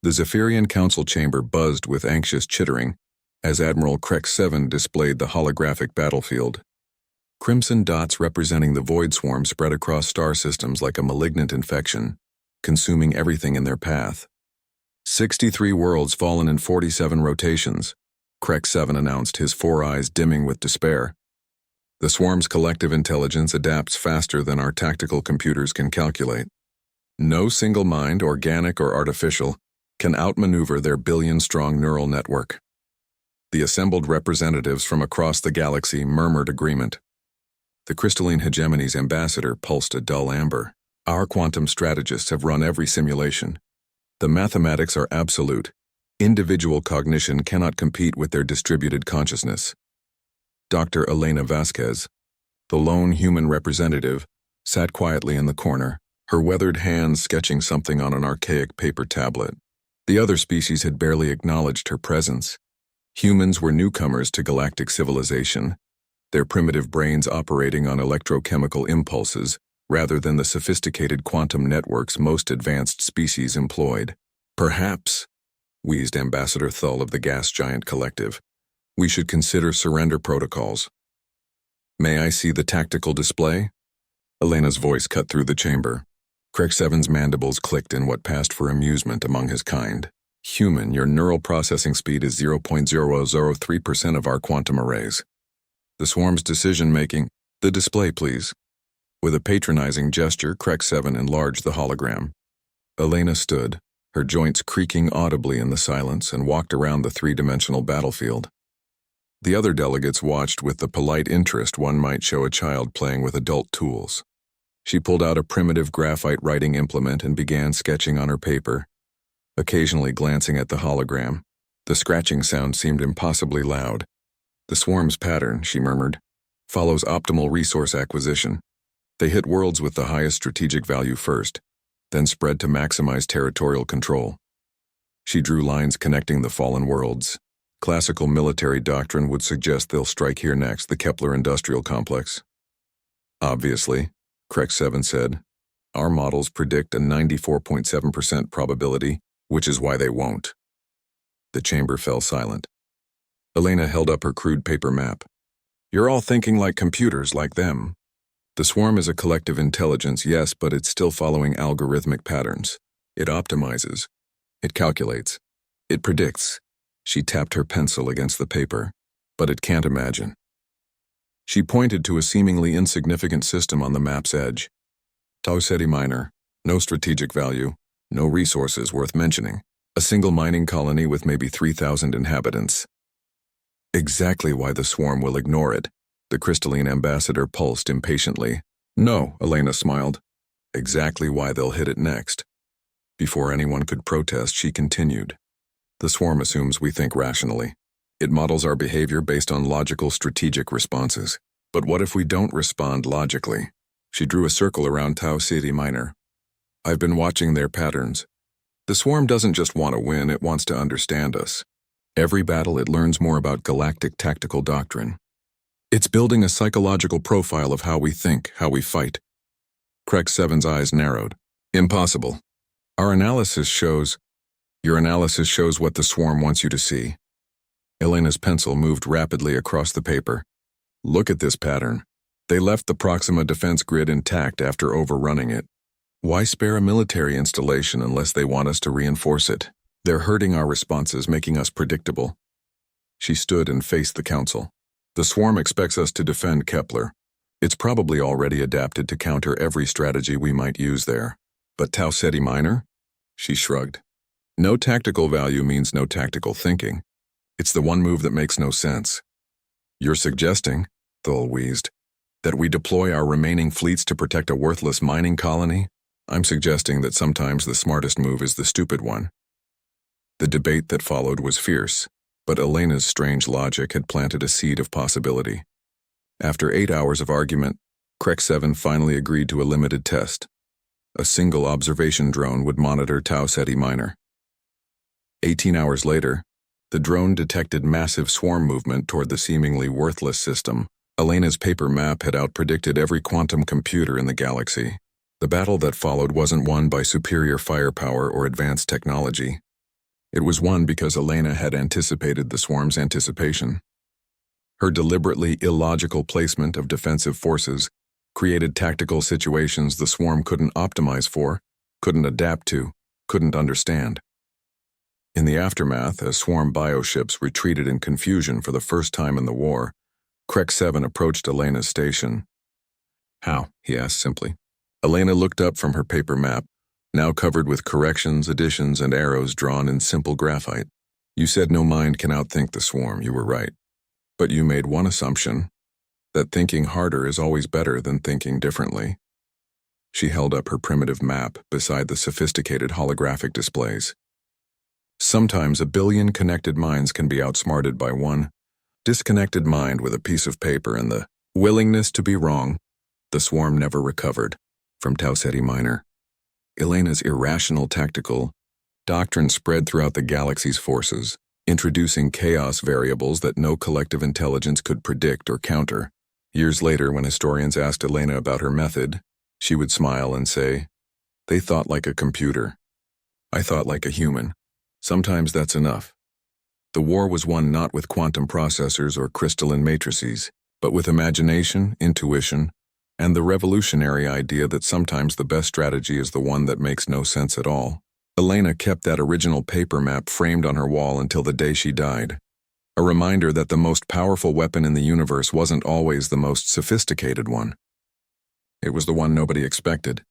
The Zephyrian council chamber buzzed with anxious chittering as Admiral Krex 7 displayed the holographic battlefield. Crimson dots representing the void swarm spread across star systems like a malignant infection, consuming everything in their path. 63 worlds fallen in 47 rotations, Krex 7 announced, his four eyes dimming with despair. The swarm's collective intelligence adapts faster than our tactical computers can calculate. No single mind, organic or artificial, can outmaneuver their billion-strong neural network. The assembled representatives from across the galaxy murmured agreement. The crystalline hegemony's ambassador pulsed a dull amber. Our quantum strategists have run every simulation. The mathematics are absolute. Individual cognition cannot compete with their distributed consciousness. Dr. Elena Vasquez, the lone human representative, sat quietly in the corner, her weathered hands sketching something on an archaic paper tablet. The other species had barely acknowledged her presence. Humans were newcomers to galactic civilization, their primitive brains operating on electrochemical impulses rather than the sophisticated quantum networks most advanced species employed. Perhaps, wheezed Ambassador Thull of the Gas Giant Collective, we should consider surrender protocols. May I see the tactical display? Elena's voice cut through the chamber. Krex 7's mandibles clicked in what passed for amusement among his kind. Human, your neural processing speed is 0.003% of our quantum arrays. The swarm's decision-making, the display, please. With a patronizing gesture, Krex 7 enlarged the hologram. Elena stood, her joints creaking audibly in the silence, and walked around the three-dimensional battlefield. The other delegates watched with the polite interest one might show a child playing with adult tools. She pulled out a primitive graphite writing implement and began sketching on her paper, occasionally glancing at the hologram. The scratching sound seemed impossibly loud. The swarm's pattern, she murmured, follows optimal resource acquisition. They hit worlds with the highest strategic value first, then spread to maximize territorial control. She drew lines connecting the fallen worlds. Classical military doctrine would suggest they'll strike here next, the Kepler Industrial Complex. Obviously, Krex 7 said, our models predict a 94.7% probability, which is why they won't. The chamber fell silent. Elena held up her crude paper map. You're all thinking like computers, like them. The swarm is a collective intelligence, yes, but it's still following algorithmic patterns. It optimizes. It calculates. It predicts. She tapped her pencil against the paper, but it can't imagine. She pointed to a seemingly insignificant system on the map's edge. Tau Ceti Minor, no strategic value, no resources worth mentioning. A single mining colony with maybe 3,000 inhabitants. Exactly why the swarm will ignore it, the crystalline ambassador pulsed impatiently. No, Elena smiled. Exactly why they'll hit it next. Before anyone could protest, she continued. The swarm assumes we think rationally. It models our behavior based on logical, strategic responses. But what if we don't respond logically? She drew a circle around Tau Ceti Minor. I've been watching their patterns. The swarm doesn't just want to win, it wants to understand us. Every battle it learns more about galactic tactical doctrine. It's building a psychological profile of how we think, how we fight. Krex 7's eyes narrowed. Impossible. Our analysis shows... Your analysis shows what the swarm wants you to see. Elena's pencil moved rapidly across the paper. Look at this pattern. They left the Proxima defense grid intact after overrunning it. Why spare a military installation unless they want us to reinforce it? They're hurting our responses, making us predictable. She stood and faced the council. The swarm expects us to defend Kepler. It's probably already adapted to counter every strategy we might use there. But Tau Ceti Minor? She shrugged. No tactical value means no tactical thinking. It's the one move that makes no sense. You're suggesting, Thull wheezed, that we deploy our remaining fleets to protect a worthless mining colony? I'm suggesting that sometimes the smartest move is the stupid one. The debate that followed was fierce, but Elena's strange logic had planted a seed of possibility. After 8 hours of argument, Krex 7 finally agreed to a limited test. A single observation drone would monitor Tau Ceti Minor. 18 hours later, the drone detected massive swarm movement toward the seemingly worthless system. Elena's paper map had outpredicted every quantum computer in the galaxy. The battle that followed wasn't won by superior firepower or advanced technology. It was won because Elena had anticipated the swarm's anticipation. Her deliberately illogical placement of defensive forces created tactical situations the swarm couldn't optimize for, couldn't adapt to, couldn't understand. In the aftermath, as swarm bioships retreated in confusion for the first time in the war, Krek 7 approached Elena's station. "How?" he asked simply. Elena looked up from her paper map, now covered with corrections, additions, and arrows drawn in simple graphite. "You said no mind can outthink the swarm, you were right. But you made one assumption, that thinking harder is always better than thinking differently." She held up her primitive map beside the sophisticated holographic displays. "Sometimes a billion connected minds can be outsmarted by one disconnected mind with a piece of paper, and the willingness to be wrong." The swarm never recovered. From Tauceti Minor. Elena's irrational tactical doctrine spread throughout the galaxy's forces, introducing chaos variables that no collective intelligence could predict or counter. Years later, when historians asked Elena about her method, she would smile and say, "They thought like a computer. I thought like a human. Sometimes that's enough." The war was won not with quantum processors or crystalline matrices, but with imagination, intuition, and the revolutionary idea that sometimes the best strategy is the one that makes no sense at all. Elena kept that original paper map framed on her wall until the day she died. A reminder that the most powerful weapon in the universe wasn't always the most sophisticated one. It was the one nobody expected.